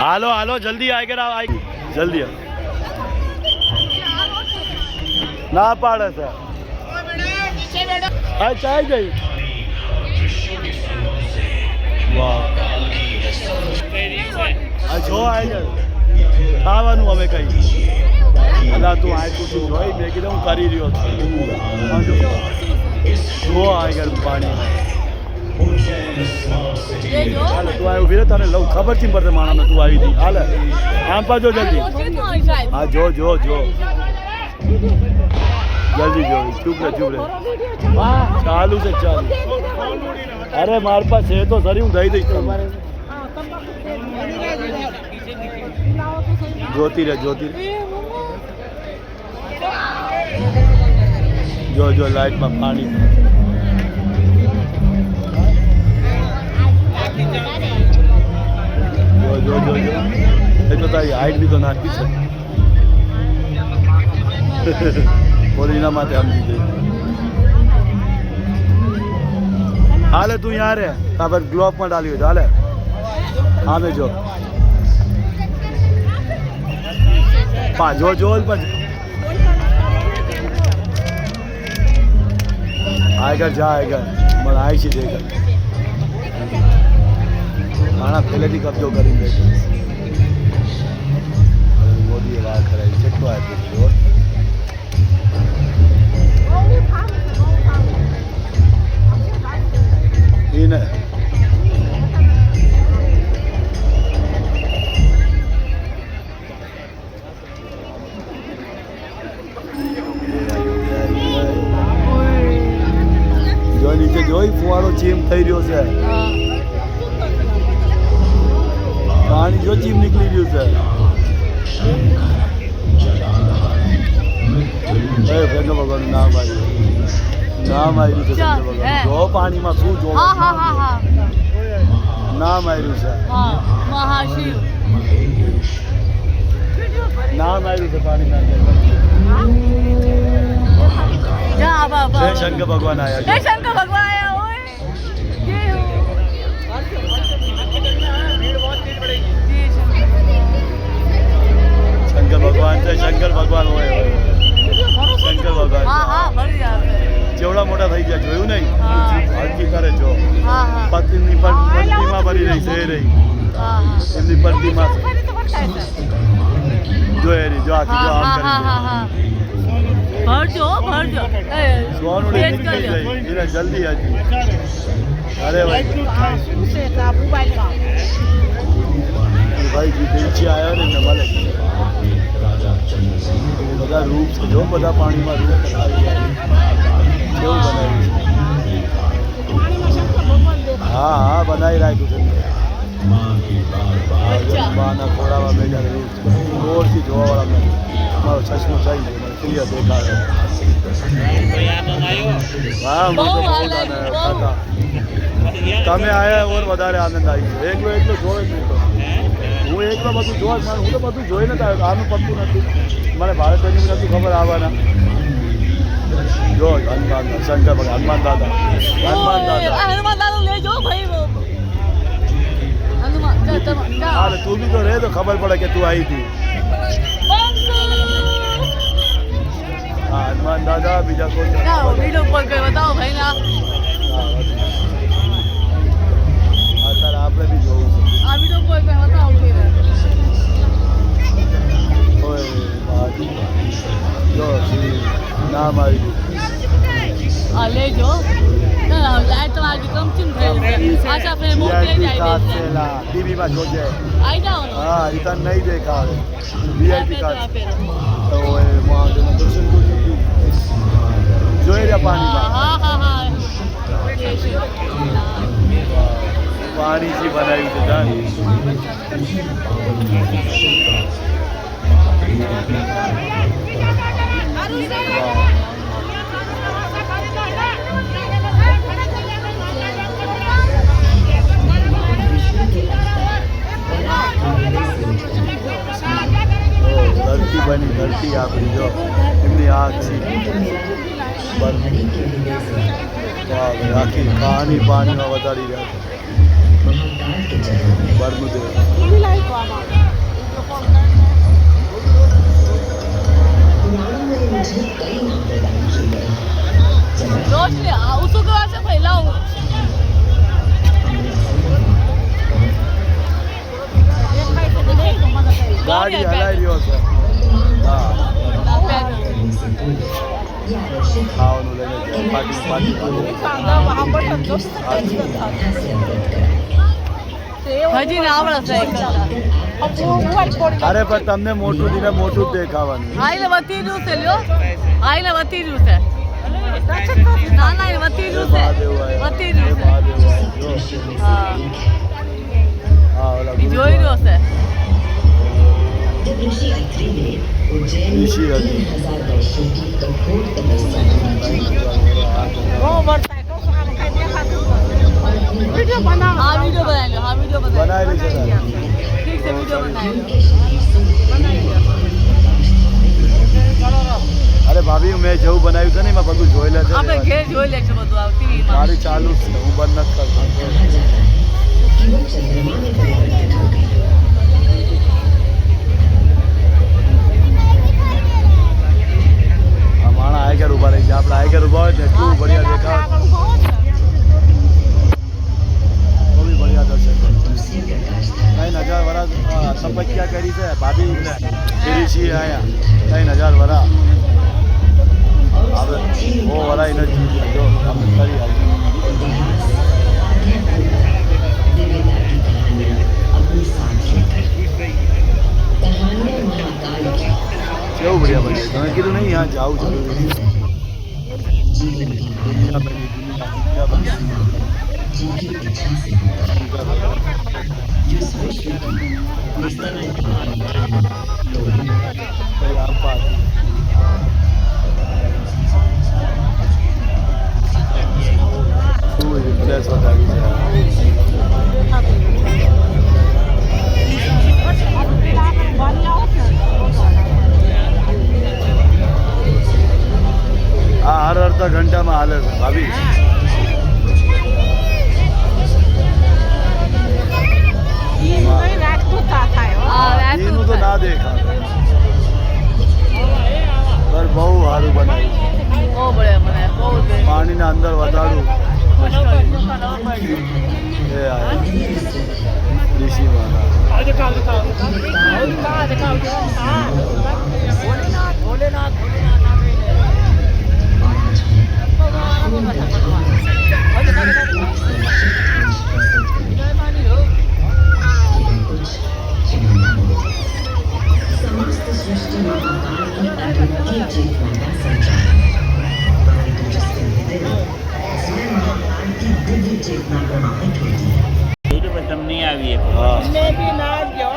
હાલો હાલો જલ્દી આઈ જલ્દી ના પાડે છે આ ચાઈ ગઈ વાહ આ જો આઈ ગઈ ખાવાનું હવે કઈ અલા તું આઈ પૂછું જોઈ મેં કીધું હું કરી રહ્યો છું જો આઈ ગઈ પાણી હાલે તું આવી ઉભી રહે તને લઉં ખબર ચીમ પડશે માણાને તું આવી હતી હાલે આમ પાછો જલ્દી હા જો જો જો જલ્દી જો ચૂપ રહે ચાલુ છે ચાલુ અરે મારી પાસે છે તો સરી હું દઈ દઈશ તમારે જોતી રહે જો જો લાઈટમાં પાણી જો એ તો તારી હાઈટ બી તો નાખી છે બોલી એના માટે સમજી જઈ હાલે તું યાર રે તાર ગ્લોબમાં ડાલ્યો છે હાલે હા જો પા જો પણ આગળ જા આગળ મને આવી છે દેખ માણા પહેલેથી કબજો કરી બેઠો મોદીએ વાત કરાવી કેટલો આપ્યો એને જો નીચે જોઈ ફુવારો ચીમ થઈ રહ્યો છે પાણી જો ચીમ નીકળી રહ્યું છે શંકર ભગવાનનું નામ આવ્યું છે શંકર ભગવાન જો પાણીમાં શું જો નામ આવ્યું છે નામ આવ્યું છે પાણીના શંકર ભગવાન આવ્યા શંકર ભગવાન શંકર ભગવાન છે શંકર ભગવાન હોય શંકર ભગવાન જેવડા મોટા થઈ ગયા જોયું નહીં હલકી કરે જો પત્નીની પટ્ટીમાં ભરી રહી છે રહી એમની પટ્ટીમાં જો એ રહી જો આખી જો આમ ભરજો સોનું નીકળી જાય એને જલ્દી હતી અરે ભાઈ નીચે આવ્યો ને મળે બધા રૂપ છે જો બધા પાણીમાં રૂપ કેવું બનાવ્યું હા હા બનાવી રાખ્યું છે માના ખોડામાં બેઠા જોરથી જોવાવાળા મારો ચશ્મો થઈ ગયો ક્લિયર દેખાડે હા તમે આવ્યા ઓર વધારે આનંદ આવી ગયો એકલો જોવે જ નહીં તો હું એકલો બધું જોવા જ હું તો બધું જોઈને જ આવ્યો આનું પત્તું નથી મને ભારતની નથી ખબર આવવાના જો હનુમાન શંકર ભગવાન હનુમાન દાદા લેજો ભાઈ હા તું બી તો રહે તો ખબર પડે કે તું આવી હતી હા હનુમાન દાદા બીજા કોઈ वीडियो कॉल कर बताओ भाई ना અત્યારે આપણે બી જોવું છે આ वीडियो कॉल पे बताओ फिर ઓય બાજી જો નામ આવી आ ले जो ना लाइट वाली कम चिम થઈ આશા ફે મોકલી જાય ટીવી માં જોજે आई जाओ ना હા ઇતન નહીં દેખાવે વીઆઈપી કાર્ડ તો એ મહાદેવ દર્શન જોઈ રહ્યા પાણીમાં પાણીથી બનાવ્યું છે જાણ ધરતી બની ધરતી આપણી જો એમની આગ છે આખી પાણી પાણીમાં વધારી રહ્યા છે બરમુદેવ રોશની આવું શું કરવા છે પહેલા હું ગાડી હલાઈ રહ્યો છે હા ખાવાનું લઈને પાટી હજી ને આવડે છે અરે પણ તમને મોટું દીને મોટું જ દેખાવાનું હા એટલે વધી રહ્યું છે લ્યો હા એટલે વધી રહ્યું છે ના ના એ વધી રહ્યું છે વધી રહ્યું છે હા હા ઓલા એ જોઈ રહ્યો છે ઋષિ હતી હા વિડીયો બનાવી લો હા વિડીયો બનાવેલી છે તારે? ઠીક છે વિડીયો બનાવી લો અરે ભાભી મેં જેવું બનાવ્યું છે ને એમાં બધું જોઈ લે છે આપણે ઘેર જોઈ લેશું બધું આ ટીવીમાં મારી ચાલુ જ છે હું બંધ નથી કરતો આ માણા આગળ ઊભા રહી છે આપણે આગળ ઊભા હોય ને એટલું બઢિયા દેખાય તો બી બઢિયા દર્શન ત્રણ હજાર વરા તપસ્યા કરી છે ભાભી ફેરી છીએ અહીંયા 3000 વરા હવે બહુ વરાઈ નથી જો અમે કરી આવી કેવું બઢિયા બની તમે કીધું નહીં यहाँ જાઉં છું દુનિયા બની દુનિયા બની શું રિપ્લેસ વધારી છે આ હર અડધા ઘંટામાં હાલે છે ભાભી એનું તો ના દેખા પર બહુ સારું બનાવ્યું બહુ બળે મને બહુ પાણીના અંદર વધારું એ આયા ઋષિ તમને આવીએ હા Maybe not your